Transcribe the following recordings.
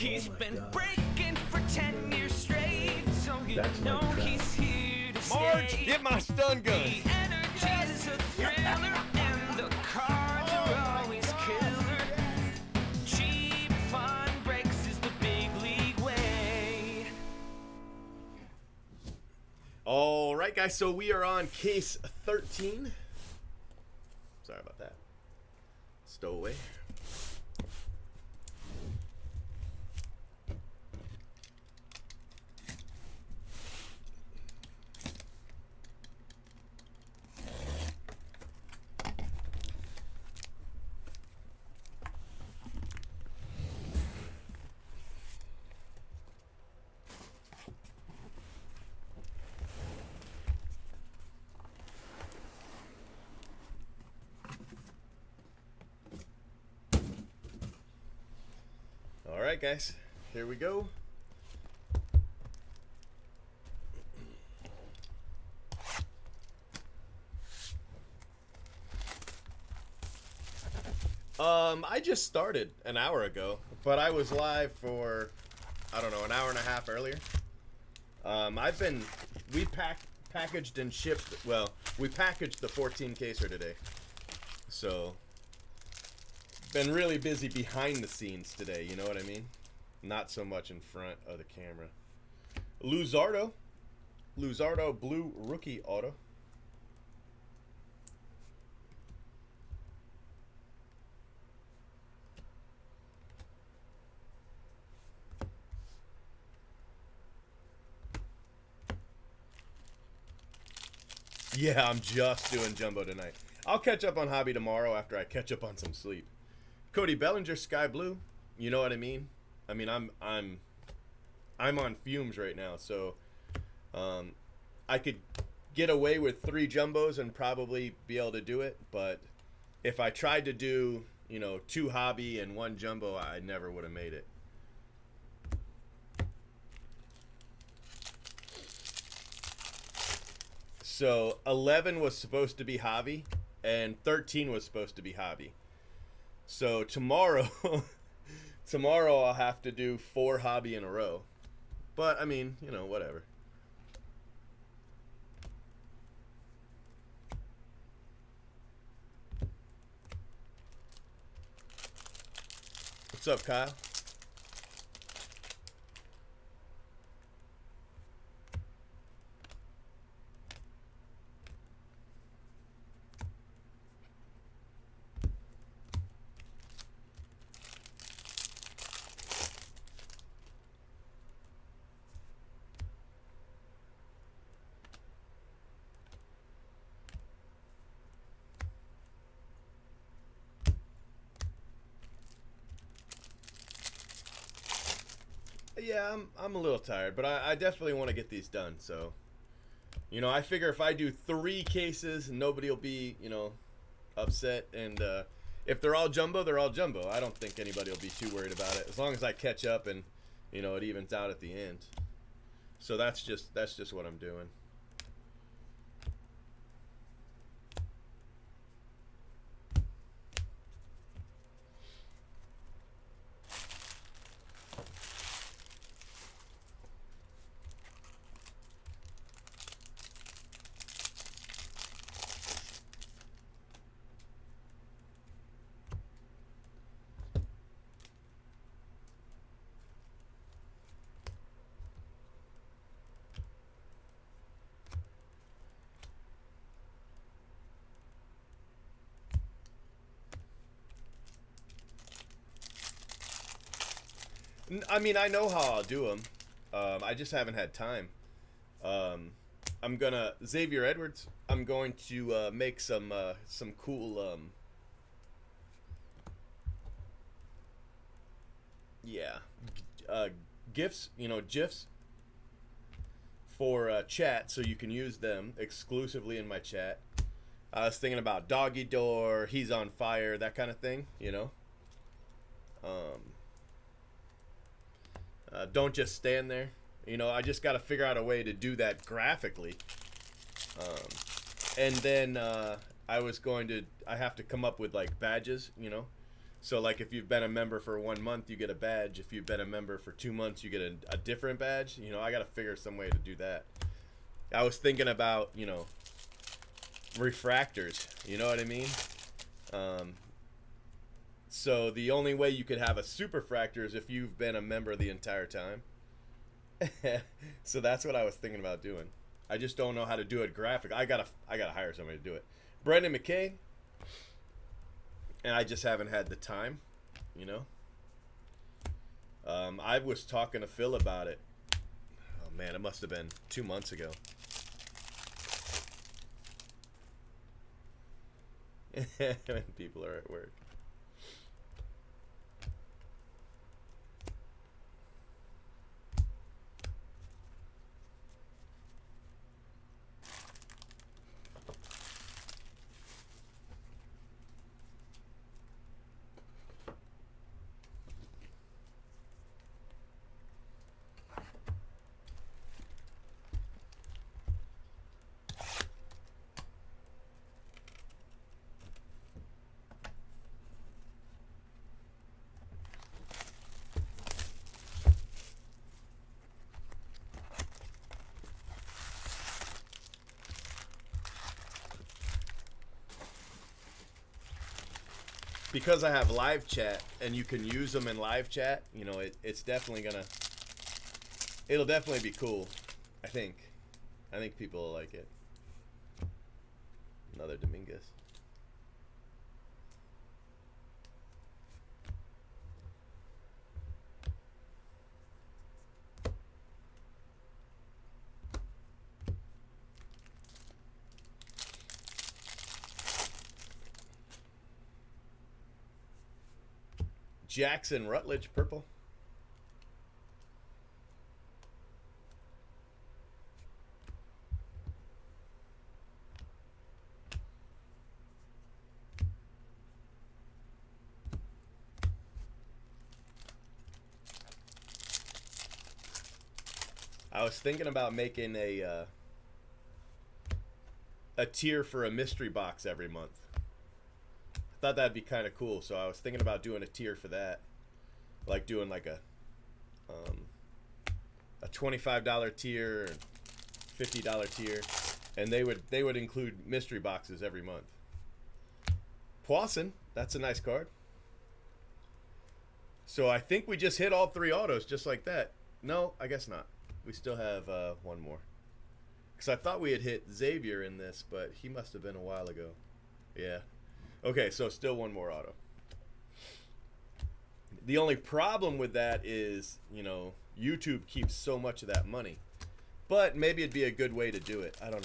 He's been breaking for 10 years straight, so you know he's here to Marge, stay. get my stun gun. The energy's a thriller, and the cards are always killer. Cheap fun breaks is the big league way. All right, guys, so we are on case 13. Sorry about that. Stowaway. All right, guys, here we go. I just started an hour ago, but I was live for, I don't know, an hour and a half earlier. We packaged and shipped, well, we packaged the 14 caser today. So, been really busy behind the scenes today, you know what I mean? Not so much in front of the camera. Luzardo blue rookie auto. Yeah, I'm just doing jumbo tonight. I'll catch up on hobby tomorrow after I catch up on some sleep. Cody Bellinger, sky blue. You know what I mean? I mean, I'm on fumes right now, so I could get away with 3 jumbos and probably be able to do it. But if I tried to do, 2 hobby and 1 jumbo, I never would have made it. So 11 was supposed to be hobby, and 13 was supposed to be hobby. So tomorrow, I'll have to do 4 hobby in a row. But I mean, whatever. What's up, Kyle? Yeah, I'm a little tired, but I definitely want to get these done. So, I figure if I do 3 cases, nobody will be, upset. And if they're all jumbo, they're all jumbo. I don't think anybody will be too worried about it, as long as I catch up and, it evens out at the end. So that's just what I'm doing. I mean, I know how I'll do them. I just haven't had time. I'm gonna Xavier Edwards. I'm going to make some cool gifs. GIFs for chat, so you can use them exclusively in my chat. I was thinking about Doggy Door, He's on Fire, that kind of thing. Don't just stand there. I just got to figure out a way to do that graphically. And then I have to come up with like badges, So like if you've been a member for 1 month, you get a badge. If you've been a member for 2 months, you get a different badge. You know, I got to figure some way to do that. I was thinking about, you know, refractors. You know what I mean? So the only way you could have a superfractor is if you've been a member the entire time. So that's what I was thinking about doing. I just don't know how to do it graphic. I gotta hire somebody to do it. Brendan McKay. And I just haven't had the time, you know. I was talking to Phil about it. Oh man, it must have been 2 months ago. When people are at work. Because I have live chat and you can use them in live chat, you know, it's definitely gonna, it'll definitely be cool. I think people will like it. Another Dominguez. Jackson Rutledge purple. I was thinking about making a tier for a mystery box every month. I thought that'd be kind of cool, so I was thinking about doing a tier for that, like doing like a $25 tier, $50 tier, and they would include mystery boxes every month. Poisson, that's a nice card. So I think we just hit all 3 autos just like that. No, I guess not. We still have one more. Because I thought we had hit Xavier in this, but he must have been a while ago. Yeah. Okay, so still one more auto. The only problem with that is, you know, YouTube keeps so much of that money. But maybe it'd be a good way to do it. I don't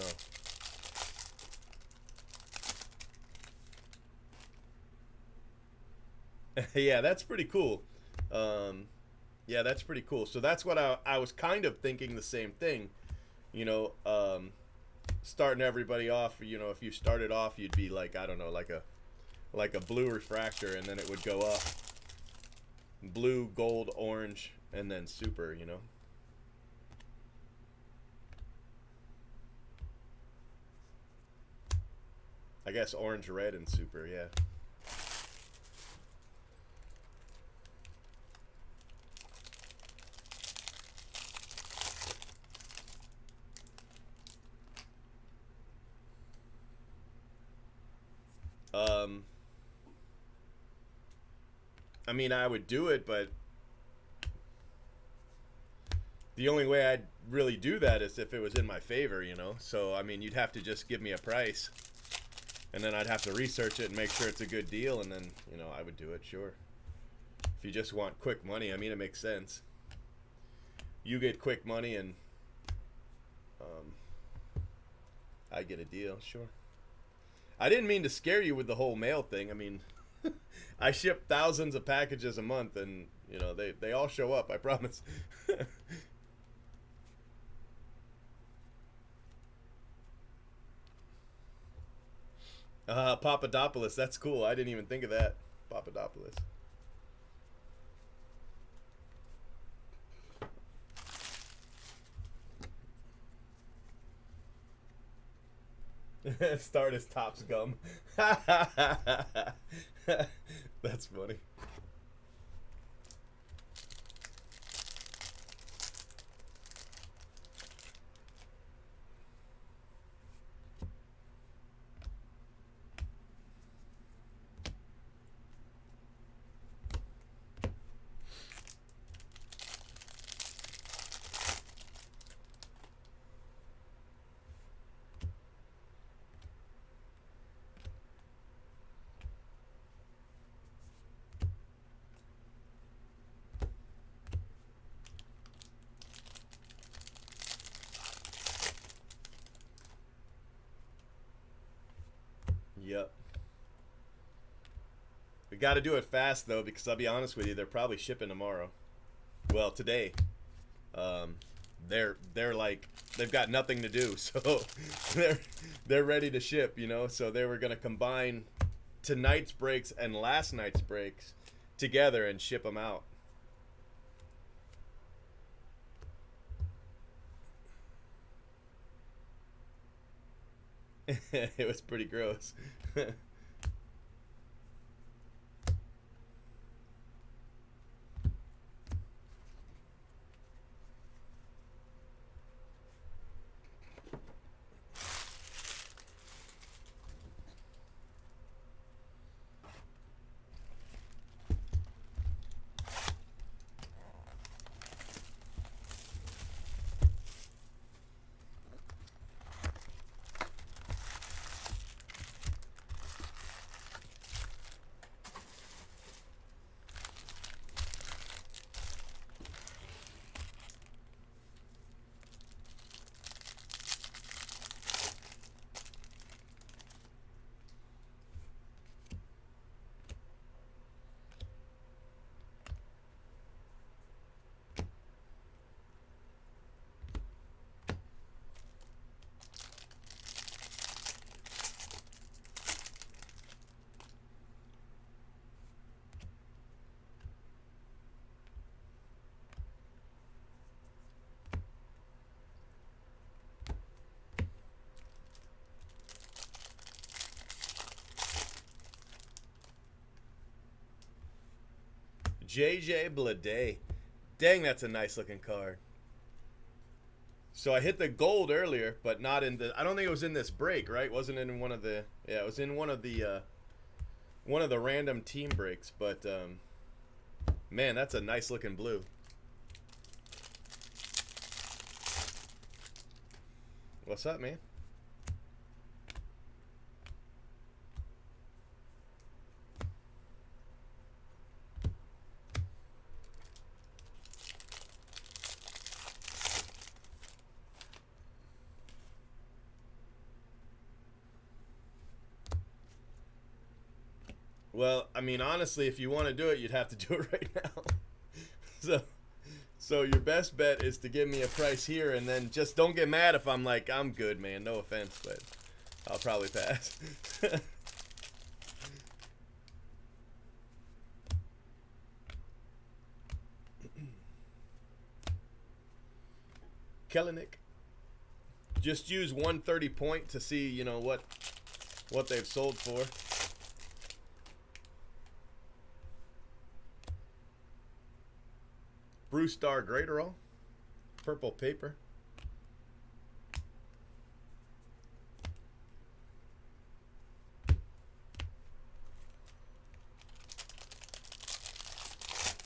know. Yeah, that's pretty cool. Yeah, that's pretty cool. So that's what I was kind of thinking the same thing. You know, starting everybody off, you know, if you started off, you'd be like, I don't know, like a blue refractor, and then it would go up. Blue, gold, orange, and then super, you know. I guess orange, red, and super, yeah. I mean, I would do it, but the only way I'd really do that is if it was in my favor, you know. So, I mean, you'd have to just give me a price, and then I'd have to research it and make sure it's a good deal, and then, you know, I would do it, sure. If you just want quick money, I mean, it makes sense. You get quick money, and I get a deal, sure. I didn't mean to scare you with the whole mail thing. I mean, I ship thousands of packages a month, and, you know, they all show up, I promise. Papadopoulos, that's cool. I didn't even think of that. Papadopoulos. Start as Topps gum. That's funny. We got to do it fast though, because I'll be honest with you, they're probably shipping tomorrow. Well, today. They're like, they've got nothing to do, so they're ready to ship, you know. So they were gonna combine tonight's breaks and last night's breaks together and ship them out. It was pretty gross. JJ Blade. Dang, that's a nice looking card. So I hit the gold earlier, but not in the. I don't think it was in this break, right? Wasn't in one of the. Yeah, it was in one of the random team breaks. But man, that's a nice looking blue. What's up, man? Well, I mean, honestly, if you want to do it, you'd have to do it right now. So your best bet is to give me a price here, and then just don't get mad if I'm like, I'm good, man. No offense, but I'll probably pass. Kellenic. Just use 130 point to see, you know, what they've sold for. Bruce Star Greaterall. Purple paper.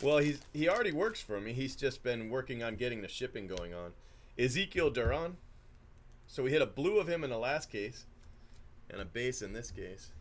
Well, he already works for me. He's just been working on getting the shipping going on. Ezekiel Duran. So we hit a blue of him in the last case, and a base in this case.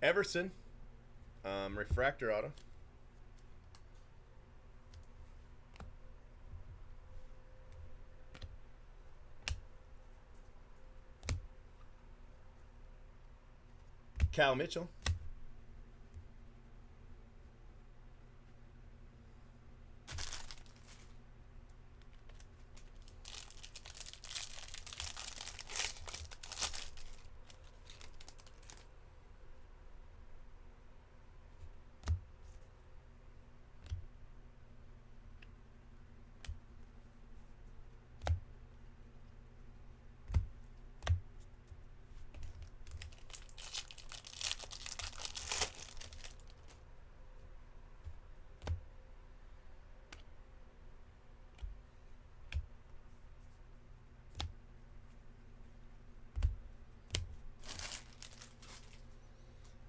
Everson, refractor auto. Cal Mitchell.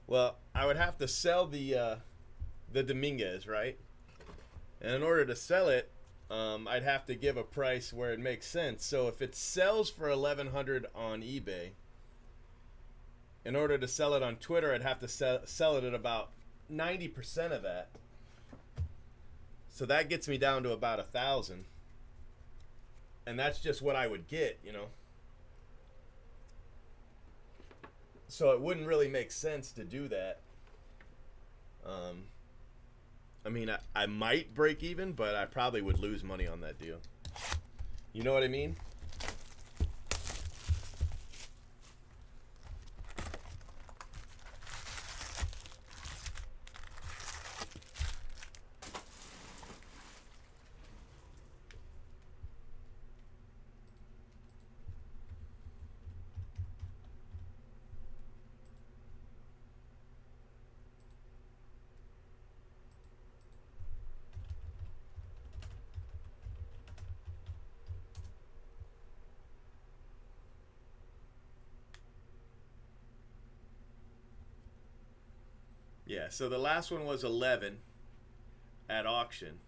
Well, I would have to sell the Dominguez, right? And in order to sell it, I'd have to give a price where it makes sense. So if it sells for 1,100 on eBay, in order to sell it on Twitter, I'd have to sell it at about 90% of that. So that gets me down to about 1,000, and that's just what I would get, you know. So it wouldn't really make sense to do that. I mean, I might break even, but I probably would lose money on that deal. You know what I mean? Yeah, so the last one was 11 at auction.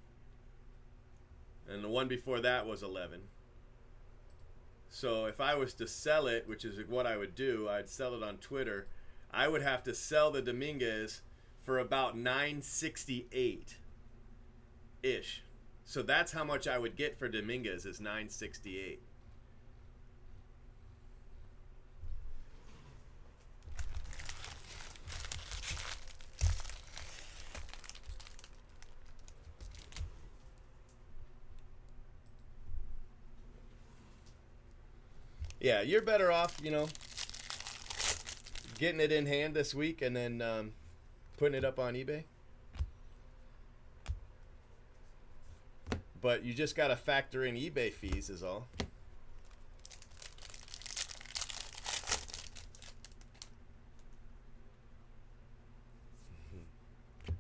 And the one before that was 11. So if I was to sell it, which is what I would do, I'd sell it on Twitter. I would have to sell the Dominguez for about 968 ish. So that's how much I would get for Dominguez is 968. Yeah, you're better off, you know, getting it in hand this week and then putting it up on eBay. But you just got to factor in eBay fees is all.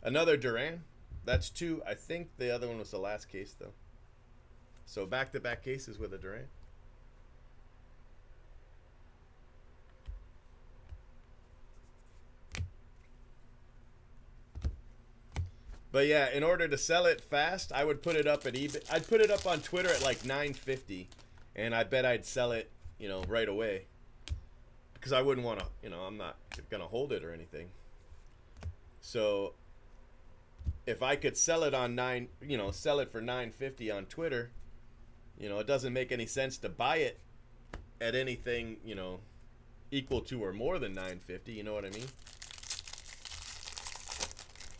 Another Duran. That's two. I think the other one was the last case, though. So back-to-back cases with a Duran. But yeah, in order to sell it fast, I would put it up at eBay. I'd put it up on Twitter at like 950, and I bet I'd sell it, you know, right away. Because I wouldn't want to, you know, I'm not gonna hold it or anything. So if I could sell it on sell it for 950 on Twitter, you know, it doesn't make any sense to buy it at anything, you know, equal to or more than 950. You know what I mean?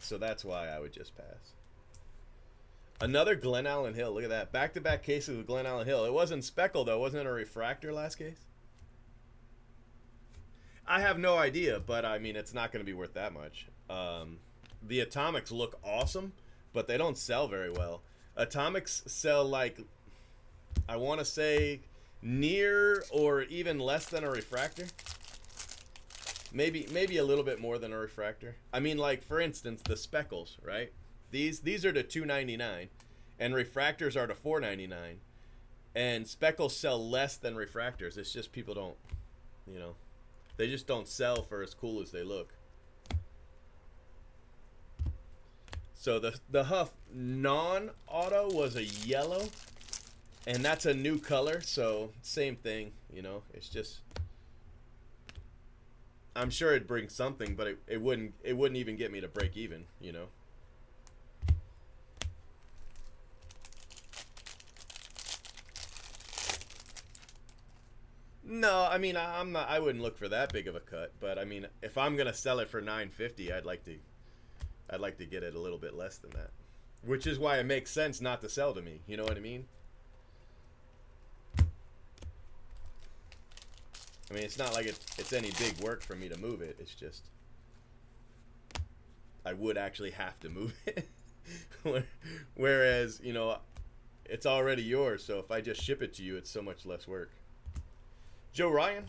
So that's why I would just pass. Another Glen Allen Hill. Look at that. Back-to-back cases with Glen Allen Hill. It wasn't speckle, though. Wasn't it a refractor last case? I have no idea, but, I mean, it's not going to be worth that much. The Atomics look awesome, but they don't sell very well. Atomics sell, like, I want to say near or even less than a refractor. Maybe a little bit more than a refractor. I mean, like, for instance, the speckles, right? These are to $2.99, and refractors are to $4.99, and speckles sell less than refractors. It's just people don't, you know, they just don't sell for as cool as they look. So the Huff non-auto was a yellow, and that's a new color, so same thing, you know. It's just, I'm sure it'd bring something, but it wouldn't even get me to break even, you know. No, I mean, I wouldn't look for that big of a cut, but I mean, if I'm gonna sell it for 950, I'd like to get it a little bit less than that, which is why it makes sense not to sell to me. You know what I mean? I mean, it's not like it's any big work for me to move it. It's just I would actually have to move it. Whereas, you know, it's already yours, so if I just ship it to you, it's so much less work. Joe Ryan,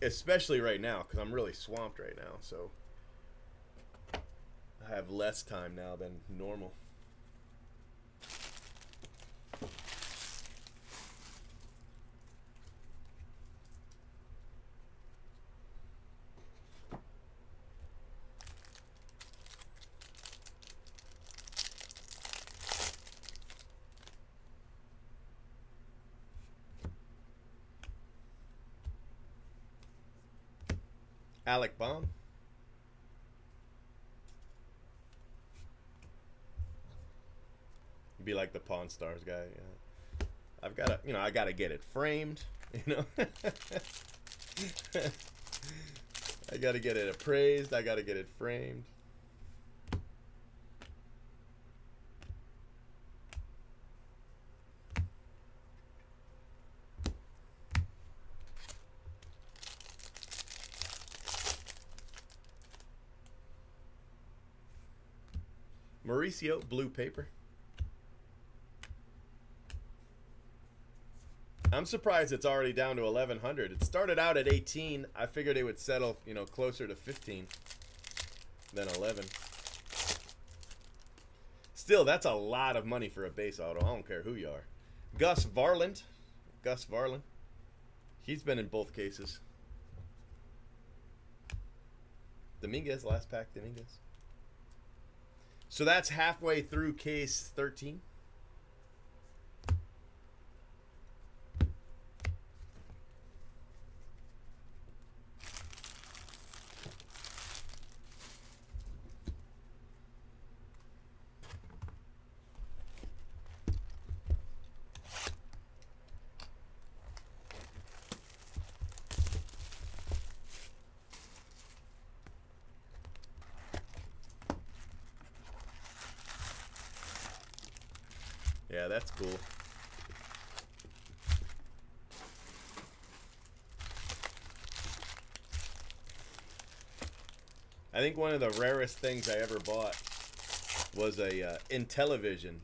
especially right now, because I'm really swamped right now, so I have less time now than normal. Alec Baum. Be like the Pawn Stars guy. Yeah. I've got to, I got to get it framed. I got to get it appraised. I got to get it framed. Mauricio, blue paper. I'm surprised it's already down to 1,100. It started out at 18. I figured it would settle, closer to 15 than 11. Still, that's a lot of money for a base auto. I don't care who you are. Gus Varland. Gus Varland. He's been in both cases. Dominguez, last pack, Dominguez. So that's halfway through case 13. Yeah, that's cool. I think one of the rarest things I ever bought was a Intellivision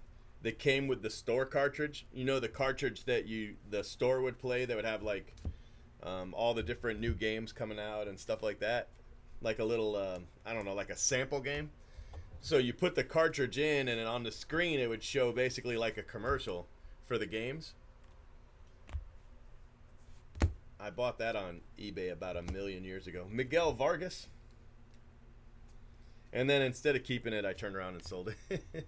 that came with the store cartridge. The cartridge that the store would play that would have like all the different new games coming out and stuff like that. Like a little, I don't know, like a sample game. So you put the cartridge in, and then on the screen it would show basically like a commercial for the games. I bought that on eBay about 1,000,000 years ago. Miguel Vargas. And then instead of keeping it, I turned around and sold it.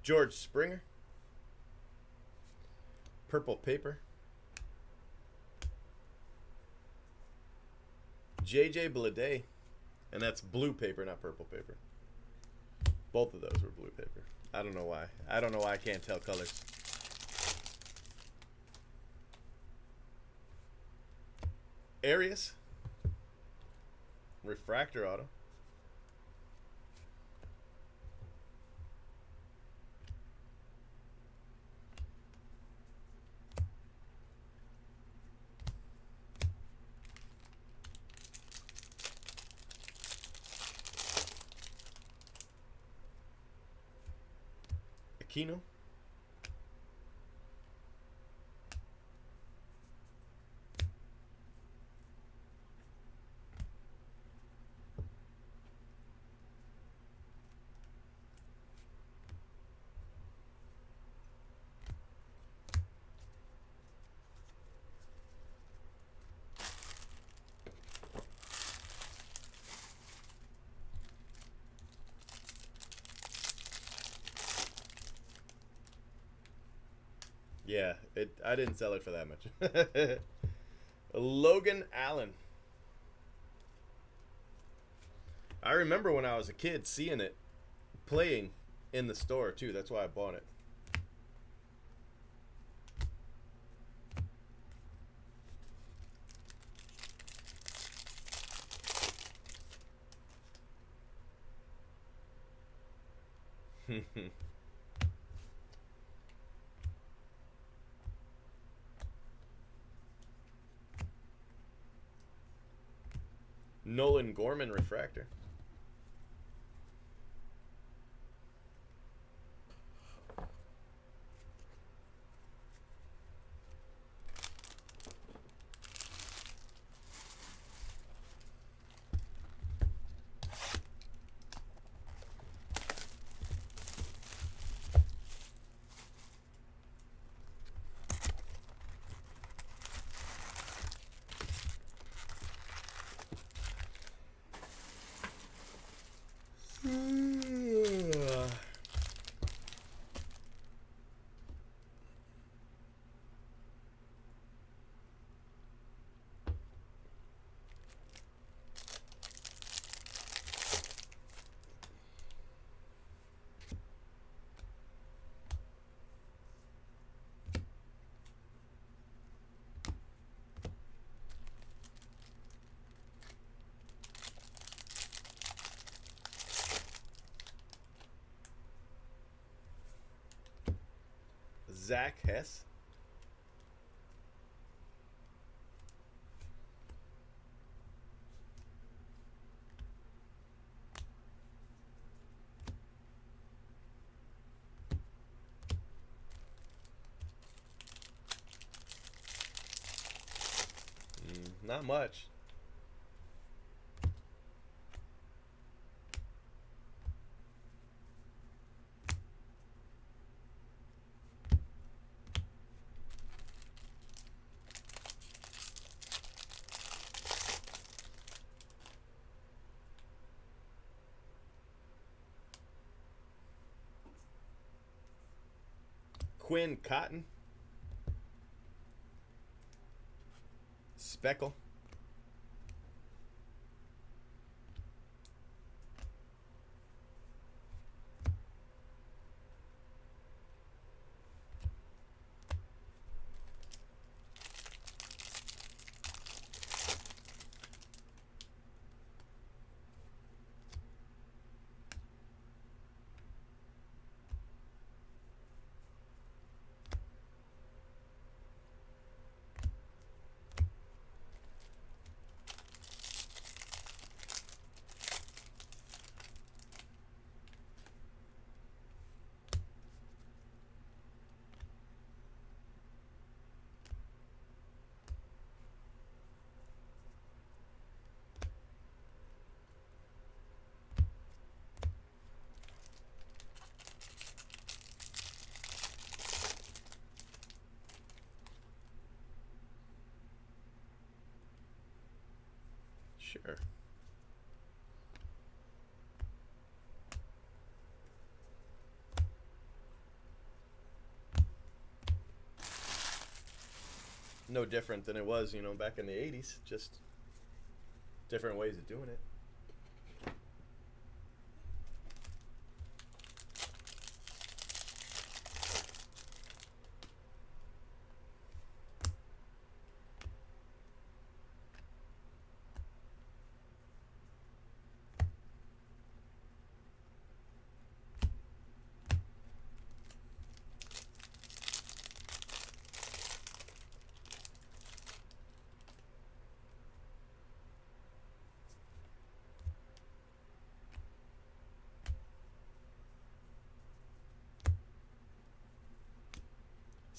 George Springer. Purple paper. JJ Bleday. And that's blue paper, not purple paper. Both of those were blue paper. I don't know why. I don't know why I can't tell colors. Arias. Refractor auto. Aquino. Yeah, I didn't sell it for that much. Logan Allen. I remember when I was a kid seeing it playing in the store too. That's why I bought it. Nolan Gorman refractor. Zach Hess. Not much. Quinn Cotton. Speckle. Sure. No different than it was, back in the 80s. Just different ways of doing it.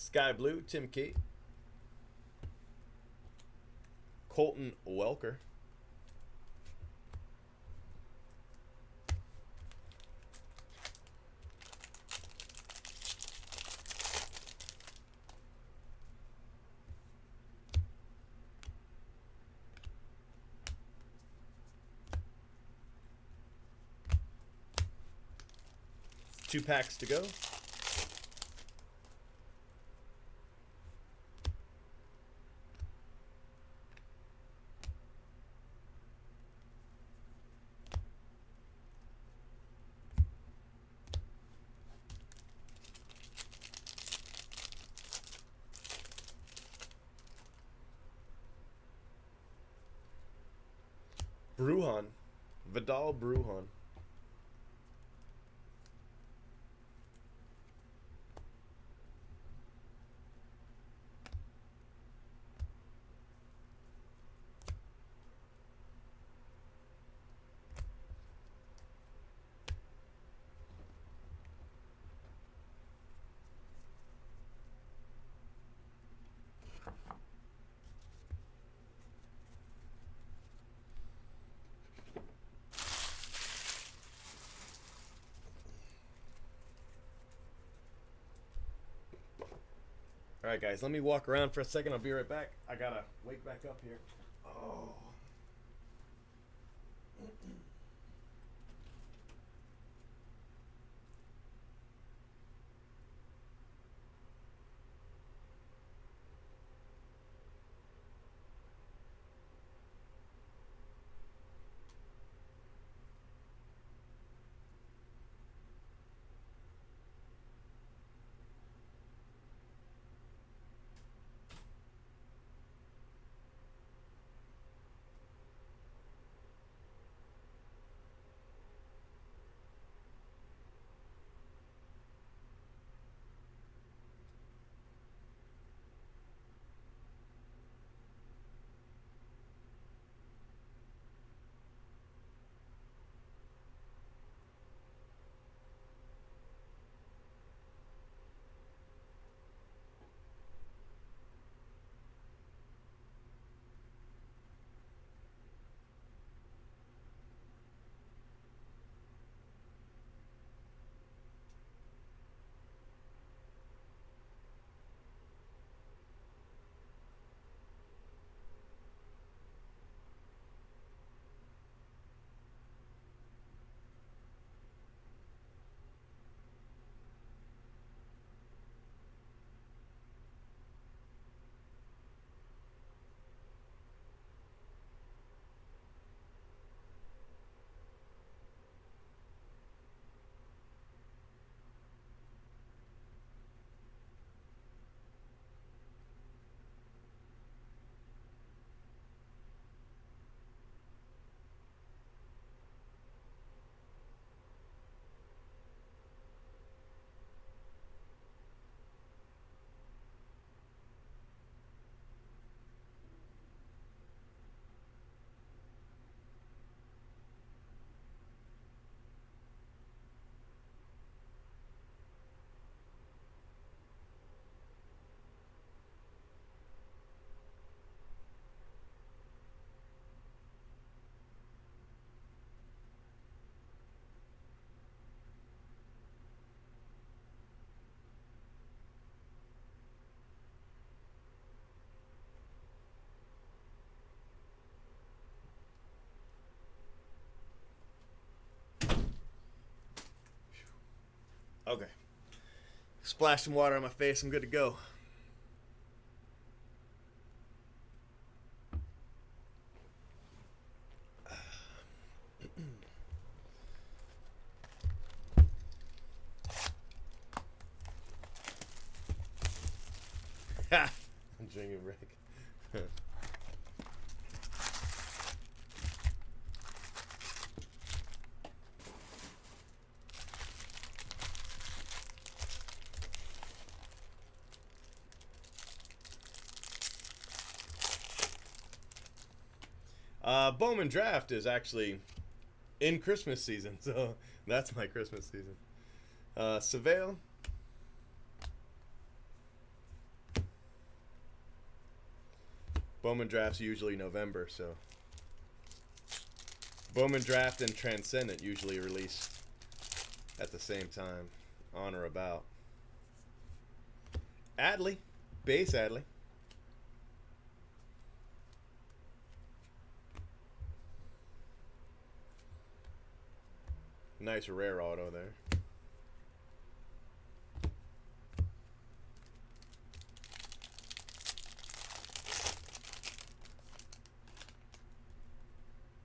Sky Blue, Tim Kate. Colton Welker. Two packs to go. Bruhan. Vidal Bruhan. All right, guys, let me walk around for a second. I'll be right back. I gotta wake back up here. Oh. Okay. Splash some water on my face. I'm good to go. Ha! I'm drinking Rick. Bowman draft is actually in Christmas season, so that's my Christmas season. Seville. Bowman draft's usually November, so Bowman draft and Transcendent usually release at the same time, on or about. Adley, base Adley. Nice rare auto there.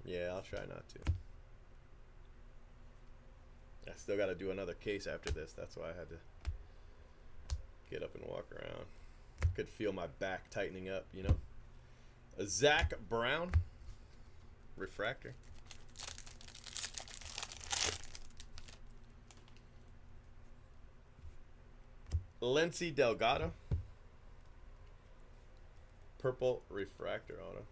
Yeah, I'll try not to. I still got to do another case after this. That's why I had to get up and walk around. Could feel my back tightening up, you know. A Zach Brown refractor. Lindsey Delgado. Purple refractor auto.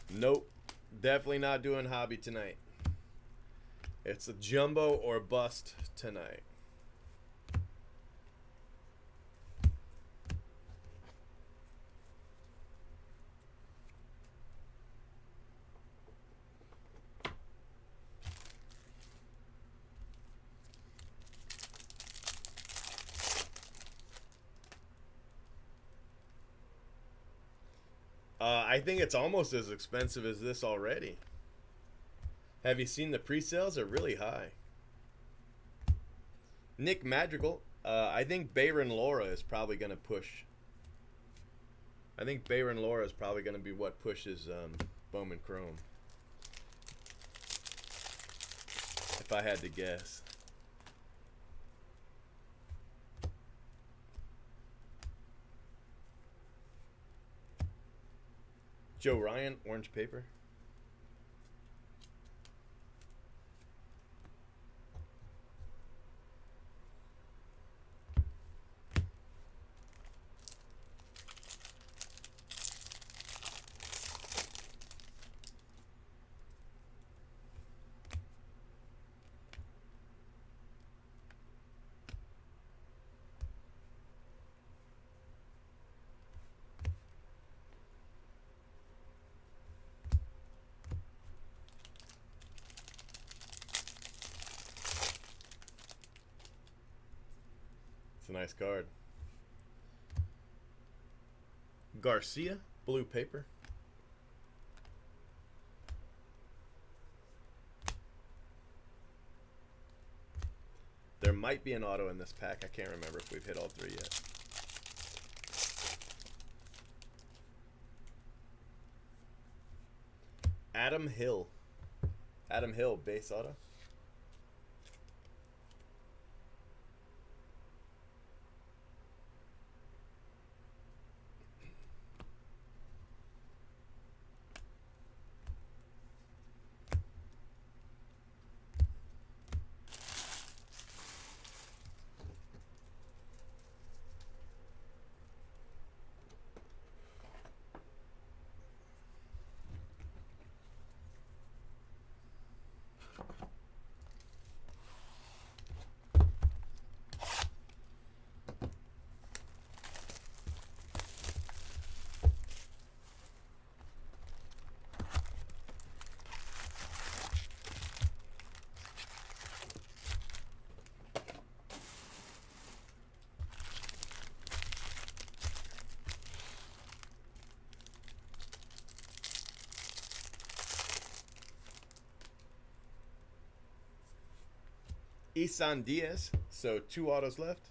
Nope. Definitely not doing hobby tonight. It's a jumbo or bust tonight. I think it's almost as expensive as this already. Have you seen the pre-sales? Are really high. Nick Madrigal. I think Bayron Laura is probably going to push. I think Bayron Laura is probably going to be what pushes Bowman Chrome. If I had to guess. Joe Ryan, orange paper. It's a nice card. Garcia, blue paper. There might be an auto in this pack. I can't remember if we've hit all three yet. Adam Hill. Adam Hill, base auto. Isan Diaz. So 2 autos left.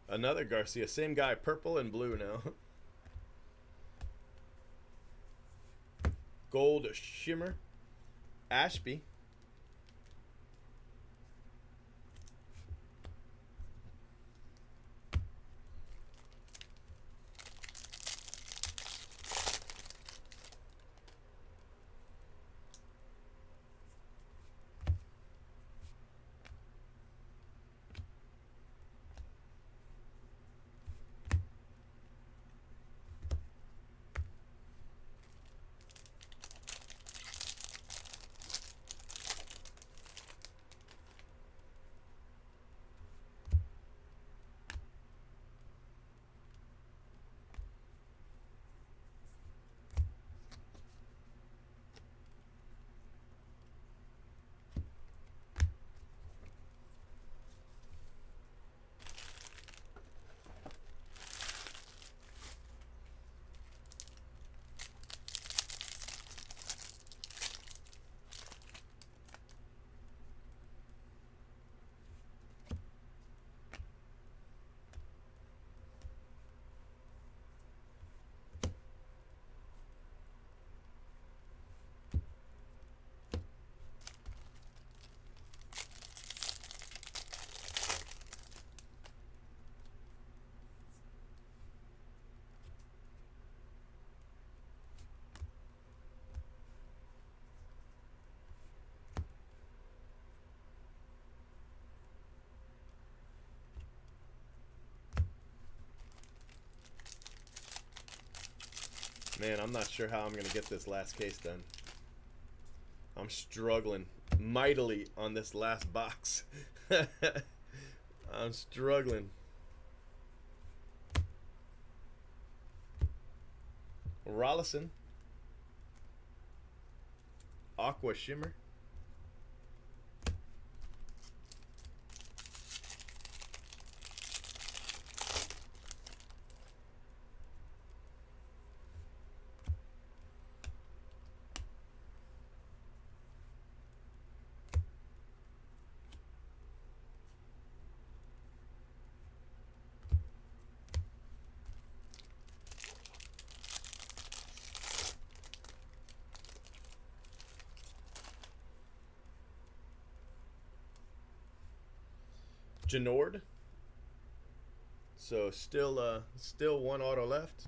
Another Garcia. Same guy. Purple and blue now. Gold Shimmer. Ashby. Man, I'm not sure how I'm going to get this last case done. I'm struggling mightily on this last box. I'm struggling. Rollison. Aqua Shimmer. Janord. So still 1 auto left.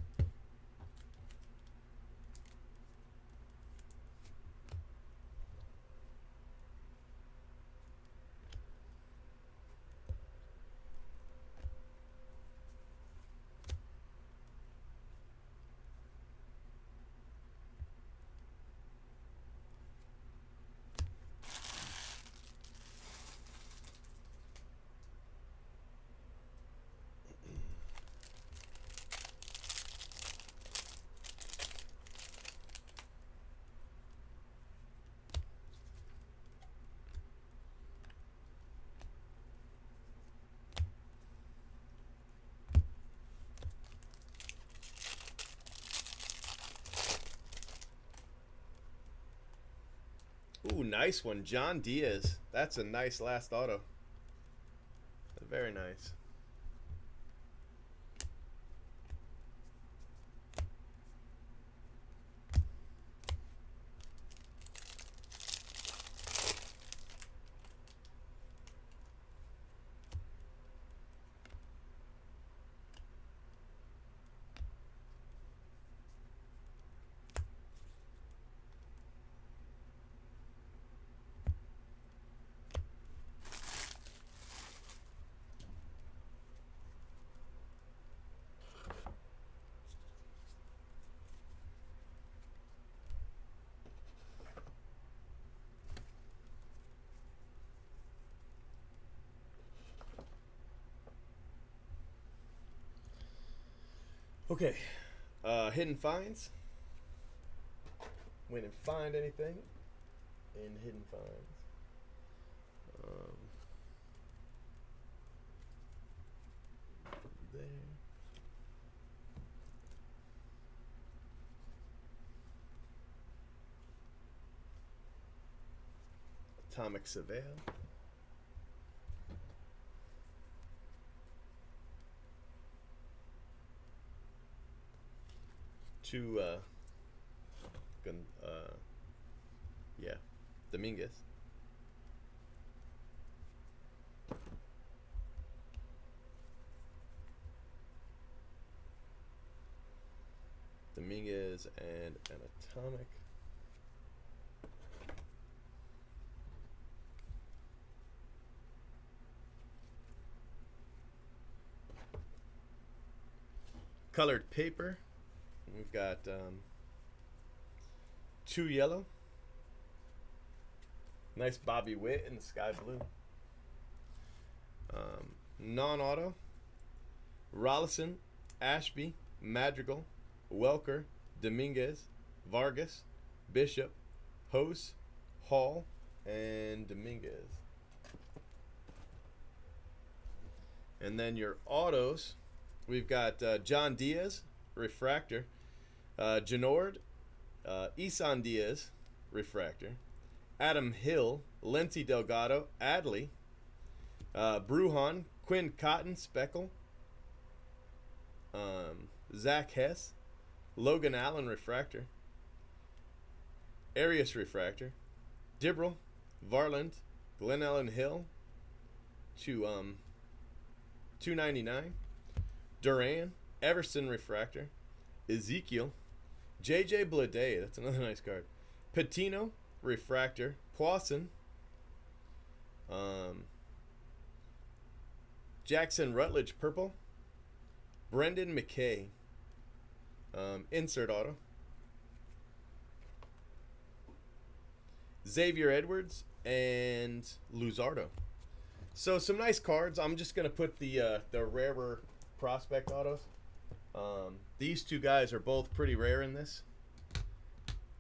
Ooh, nice one. John Diaz. That's a nice last auto. Very nice. Okay. Hidden finds. We didn't find anything in hidden finds. There. Atomic Surveil. Two, yeah, Dominguez. Dominguez and an atomic. Colored paper. We've got two yellow. Nice Bobby Witt in the sky blue. Non-auto. Rollison, Ashby, Madrigal, Welker, Dominguez, Vargas, Bishop, Hose, Hall, and Dominguez. And then your autos, we've got John Diaz, refractor, Janord, Isan Diaz, refractor, Adam Hill, Lindsey Delgado, Adley, Bruhan, Quinn Cotton, Speckle, Zach Hess, Logan Allen, refractor, Arias, refractor, Dibble, Varland, Glenn Allen Hill, to 299, Duran, Everson, refractor, Ezekiel, JJ Bleday, that's another nice card, Patino, refractor, Poisson, Jackson Rutledge, purple, Brendan McKay, insert auto, Xavier Edwards, and Luzardo. So some nice cards. I'm just gonna put the rarer prospect autos. These two guys are both pretty rare in this,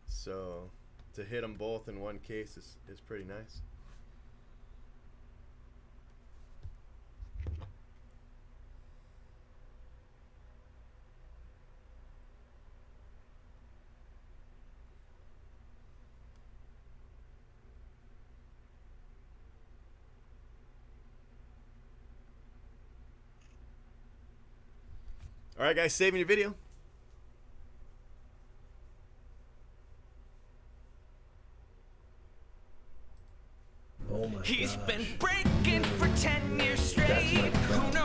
so to hit them both in one case is pretty nice. All right, guys, saving your video. Oh my He's gosh. been breaking for 10 years straight. That's my Who crown.